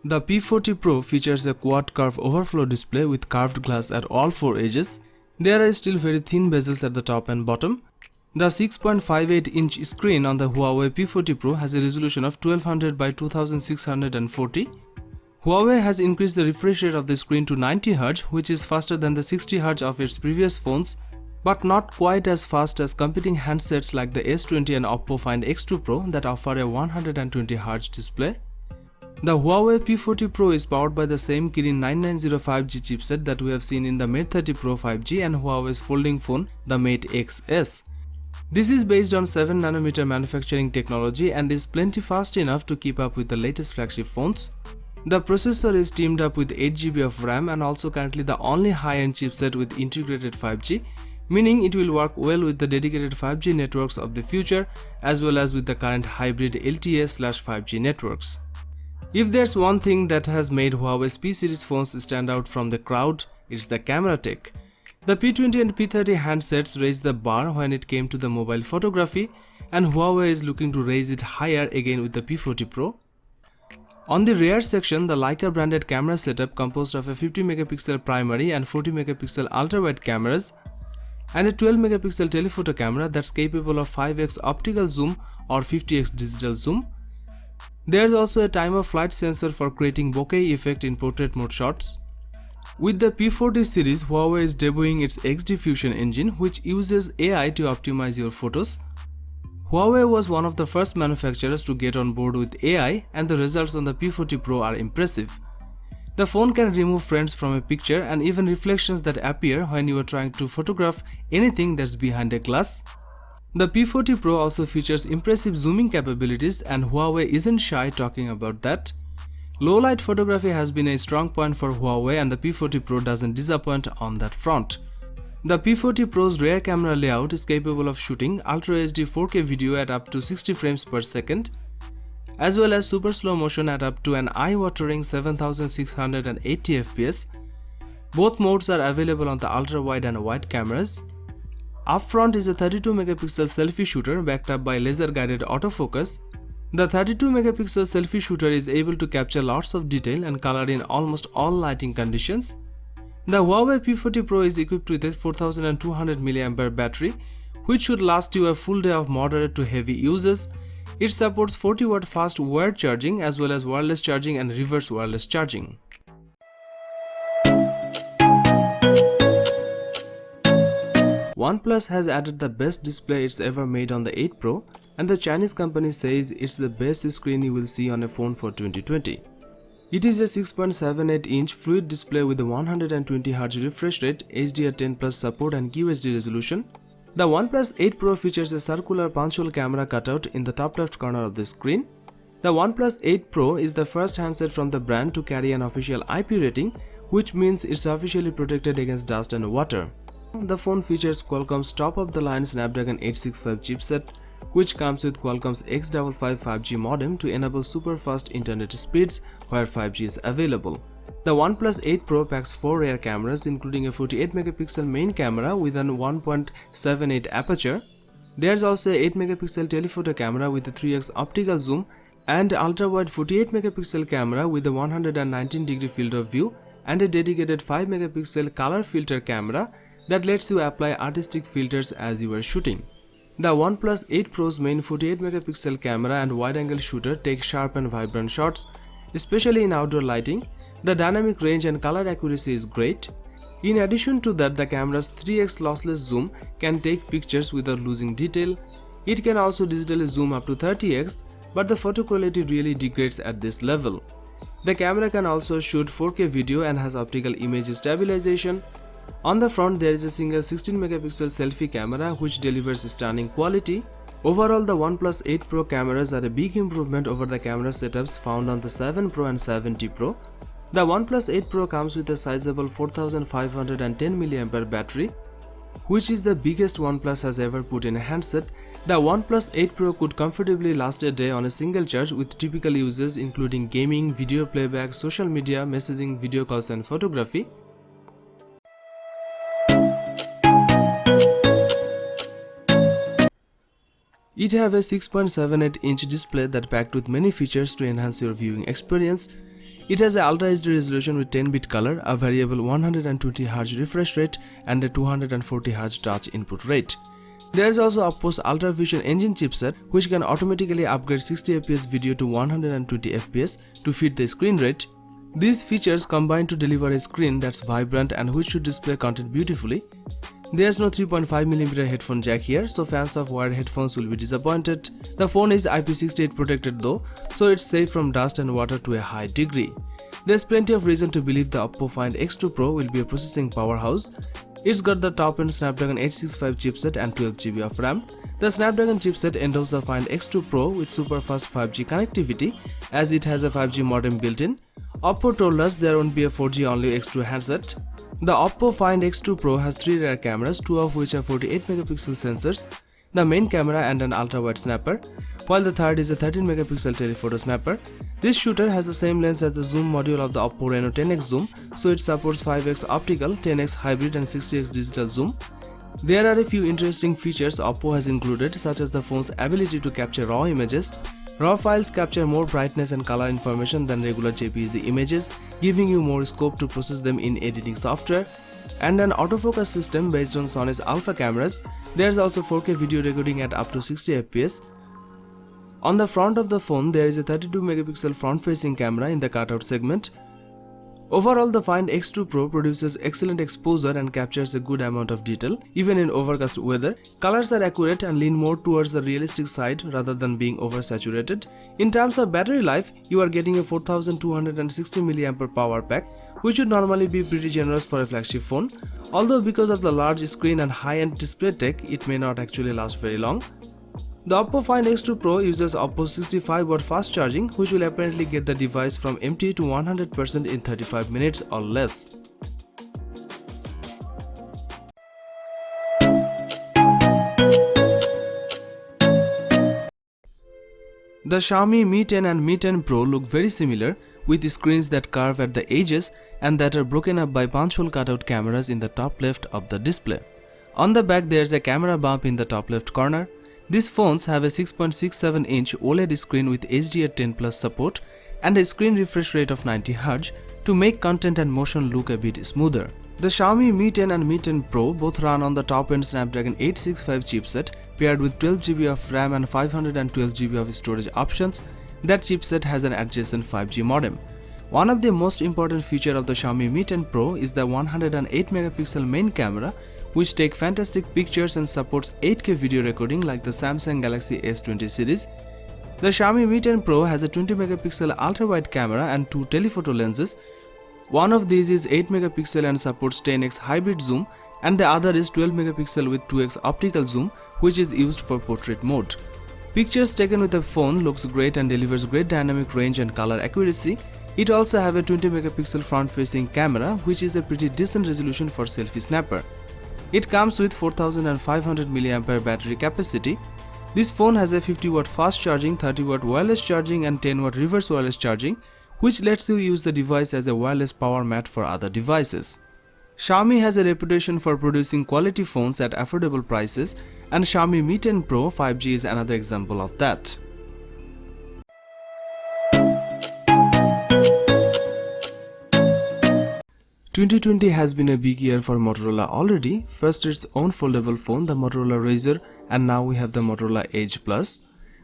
The P40 Pro features a quad curve overflow display with curved glass at all four edges. There are still very thin bezels at the top and bottom. The 6.58-inch screen on the Huawei P40 Pro has a resolution of 1200 by 2640. Huawei has increased the refresh rate of the screen to 90Hz, which is faster than the 60Hz of its previous phones, but not quite as fast as competing handsets like the S20 and Oppo Find X2 Pro that offer a 120Hz display. The Huawei P40 Pro is powered by the same Kirin 9905G chipset that we have seen in the Mate 30 Pro 5G and Huawei's folding phone, the Mate XS. This is based on 7nm manufacturing technology and is plenty fast enough to keep up with the latest flagship phones. The processor is teamed up with 8GB of RAM and also currently the only high-end chipset with integrated 5G, meaning it will work well with the dedicated 5G networks of the future as well as with the current hybrid LTE/5G networks. If there's one thing that has made Huawei's P series phones stand out from the crowd, it's the camera tech. The P20 and P30 handsets raised the bar when it came to the mobile photography, and Huawei is looking to raise it higher again with the P40 Pro. On the rear section, the Leica branded camera setup composed of a 50MP primary and 40MP ultra-wide cameras and a 12MP telephoto camera that's capable of 5x optical zoom or 50x digital zoom. There's also a time of flight sensor for creating bokeh effect in portrait mode shots. With the P40 series, Huawei is debuting its XD Fusion engine, which uses AI to optimize your photos. Huawei was one of the first manufacturers to get on board with AI, and the results on the P40 Pro are impressive. The phone can remove friends from a picture and even reflections that appear when you are trying to photograph anything that's behind a glass. The P40 Pro also features impressive zooming capabilities, and Huawei isn't shy talking about that. Low-light photography has been a strong point for Huawei, and the P40 Pro doesn't disappoint on that front. The P40 Pro's rear camera layout is capable of shooting Ultra HD 4K video at up to 60 frames per second, as well as super slow motion at up to an eye-watering 7680 fps. Both modes are available on the ultra-wide and wide cameras. Up front is a 32MP selfie shooter backed up by laser-guided autofocus. The 32MP selfie shooter is able to capture lots of detail and color in almost all lighting conditions. The Huawei P40 Pro is equipped with a 4200mAh battery, which should last you a full day of moderate to heavy uses. It supports 40W fast wired charging as well as wireless charging and reverse wireless charging. OnePlus has added the best display it's ever made on the 8 Pro, and the Chinese company says it's the best screen you will see on a phone for 2020. It is a 6.78-inch fluid display with a 120Hz refresh rate, HDR10+ support and QHD resolution. The OnePlus 8 Pro features a circular punch-hole camera cutout in the top left corner of the screen. The OnePlus 8 Pro is the first handset from the brand to carry an official IP rating, which means it's officially protected against dust and water. The phone features Qualcomm's top-of-the-line Snapdragon 865 chipset, which comes with Qualcomm's X55 5G modem to enable super-fast internet speeds where 5G is available. The OnePlus 8 Pro packs 4 rear cameras, including a 48MP main camera with an 1.78 aperture. There's also a 8MP telephoto camera with a 3x optical zoom and ultra-wide 48MP camera with a 119° field of view and a dedicated 5MP color filter camera that lets you apply artistic filters as you are shooting. The OnePlus 8 Pro's main 48MP camera and wide-angle shooter take sharp and vibrant shots, especially in outdoor lighting. The dynamic range and color accuracy is great. In addition to that, the camera's 3x lossless zoom can take pictures without losing detail. It can also digitally zoom up to 30x, but the photo quality really degrades at this level. The camera can also shoot 4K video and has optical image stabilization. On the front, there is a single 16MP selfie camera which delivers stunning quality. Overall, the OnePlus 8 Pro cameras are a big improvement over the camera setups found on the 7 Pro and 7T Pro. The OnePlus 8 Pro comes with a sizable 4510mAh battery, which is the biggest OnePlus has ever put in a handset. The OnePlus 8 Pro could comfortably last a day on a single charge with typical uses including gaming, video playback, social media, messaging, video calls and photography. It has a 6.78-inch display that packed with many features to enhance your viewing experience. It has a Ultra HD resolution with 10-bit color, a variable 120Hz refresh rate and a 240Hz touch input rate. There is also Oppo's Ultra Vision Engine chipset, which can automatically upgrade 60fps video to 120fps to fit the screen rate. These features combine to deliver a screen that's vibrant and which should display content beautifully. There's no 3.5mm headphone jack here, so fans of wired headphones will be disappointed. The phone is IP68 protected though, so it's safe from dust and water to a high degree. There's plenty of reason to believe the Oppo Find X2 Pro will be a processing powerhouse. It's got the top-end Snapdragon 865 chipset and 12GB of RAM. The Snapdragon chipset endows the Find X2 Pro with super fast 5G connectivity, as it has a 5G modem built-in. Oppo told us there won't be a 4G only X2 handset. The Oppo Find X2 Pro has 3 rear cameras, 2 of which are 48MP sensors, the main camera and an ultra-wide snapper, while the third is a 13MP telephoto snapper. This shooter has the same lens as the zoom module of the Oppo Reno 10x zoom, so it supports 5x optical, 10x hybrid and 60x digital zoom. There are a few interesting features Oppo has included, such as the phone's ability to capture raw images. RAW files capture more brightness and color information than regular JPEG images, giving you more scope to process them in editing software, and an autofocus system based on Sony's alpha cameras. There's also 4K video recording at up to 60fps. On the front of the phone, there is a 32MP front-facing camera in the cutout segment. Overall, the Find X2 Pro produces excellent exposure and captures a good amount of detail, even in overcast weather. Colors are accurate and lean more towards the realistic side rather than being oversaturated. In terms of battery life, you are getting a 4260mAh power pack, which would normally be pretty generous for a flagship phone. Although because of the large screen and high-end display tech, it may not actually last very long. The Oppo Find X2 Pro uses Oppo's 65W fast charging, which will apparently get the device from empty to 100% in 35 minutes or less. The Xiaomi Mi 10 and Mi 10 Pro look very similar, with screens that curve at the edges and that are broken up by punch-hole cutout cameras in the top left of the display. On the back, there's a camera bump in the top left corner. These phones have a 6.67-inch OLED screen with HDR10+ support and a screen refresh rate of 90Hz to make content and motion look a bit smoother. The Xiaomi Mi 10 and Mi 10 Pro both run on the top-end Snapdragon 865 chipset paired with 12GB of RAM and 512GB of storage options. That chipset has an adjacent 5G modem. One of the most important features of the Xiaomi Mi 10 Pro is the 108MP main camera, which take fantastic pictures and supports 8K video recording like the Samsung Galaxy S20 series. The Xiaomi Mi 10 Pro has a 20MP ultra-wide camera and 2 telephoto lenses. One of these is 8MP and supports 10x hybrid zoom, and the other is 12MP with 2x optical zoom, which is used for portrait mode. Pictures taken with the phone looks great and delivers great dynamic range and color accuracy. It also have a 20MP front-facing camera, which is a pretty decent resolution for selfie snapper. It comes with 4500mAh battery capacity. This phone has a 50W fast charging, 30W wireless charging and 10W reverse wireless charging, which lets you use the device as a wireless power mat for other devices. Xiaomi has a reputation for producing quality phones at affordable prices, and Xiaomi Mi 10 Pro 5G is another example of that. "2020 has been a big year for Motorola already. First its own foldable phone, the Motorola Razr, and now we have the Motorola Edge Plus.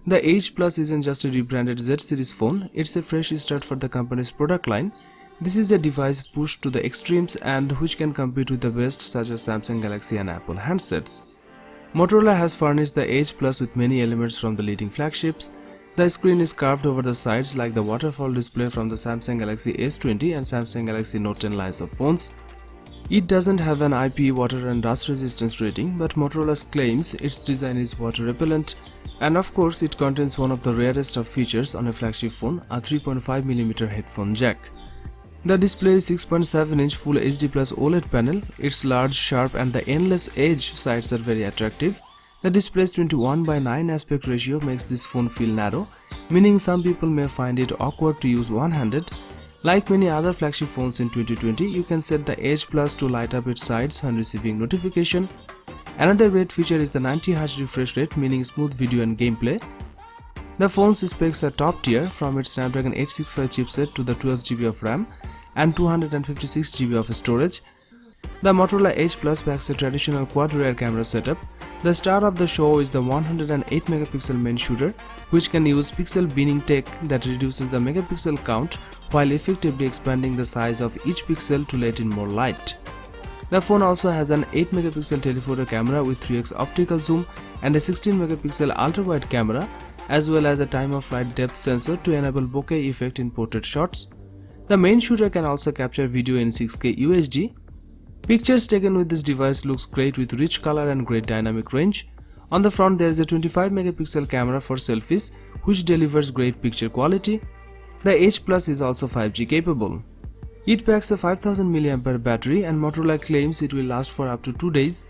The Edge Plus isn't just a rebranded Z series phone, it's a fresh start for the company's product line. This is a device pushed to the extremes and which can compete with the best such as Samsung Galaxy and Apple handsets. Motorola has furnished the Edge Plus with many elements from the leading flagships. The screen is carved over the sides like the waterfall display from the Samsung Galaxy S20 and Samsung Galaxy Note 10 lines of phones. It doesn't have an IP, water and dust resistance rating, but Motorola claims its design is water repellent, and of course it contains one of the rarest of features on a flagship phone, a 3.5mm headphone jack. The display is 6.7-inch Full HD Plus OLED panel. Its large, sharp and the endless edge sides are very attractive. The display's 21:9 aspect ratio makes this phone feel narrow, meaning some people may find it awkward to use one-handed. Like many other flagship phones in 2020, you can set the Edge Plus to light up its sides when receiving notification. Another great feature is the 90Hz refresh rate, meaning smooth video and gameplay. The phone's specs are top tier, from its Snapdragon 865 chipset to the 12GB of RAM and 256GB of storage. The Motorola Edge Plus packs a traditional quad rear camera setup. The star of the show is the 108 megapixel main shooter, which can use pixel binning tech that reduces the megapixel count while effectively expanding the size of each pixel to let in more light. The phone also has an 8 megapixel telephoto camera with 3x optical zoom and a 16 megapixel ultra-wide camera, as well as a time-of-flight depth sensor to enable bokeh effect in portrait shots. The main shooter can also capture video in 6K UHD. Pictures taken with this device looks great with rich color and great dynamic range. On the front there is a 25 megapixel camera for selfies, which delivers great picture quality. The Edge Plus is also 5G capable. It packs a 5000 mAh battery and Motorola claims it will last for up to 2 days.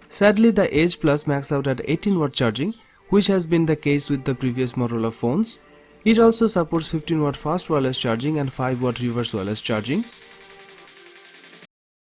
Sadly, the Edge Plus max out at 18W charging, which has been the case with the previous Motorola phones. It also supports 15W fast wireless charging and 5W reverse wireless charging.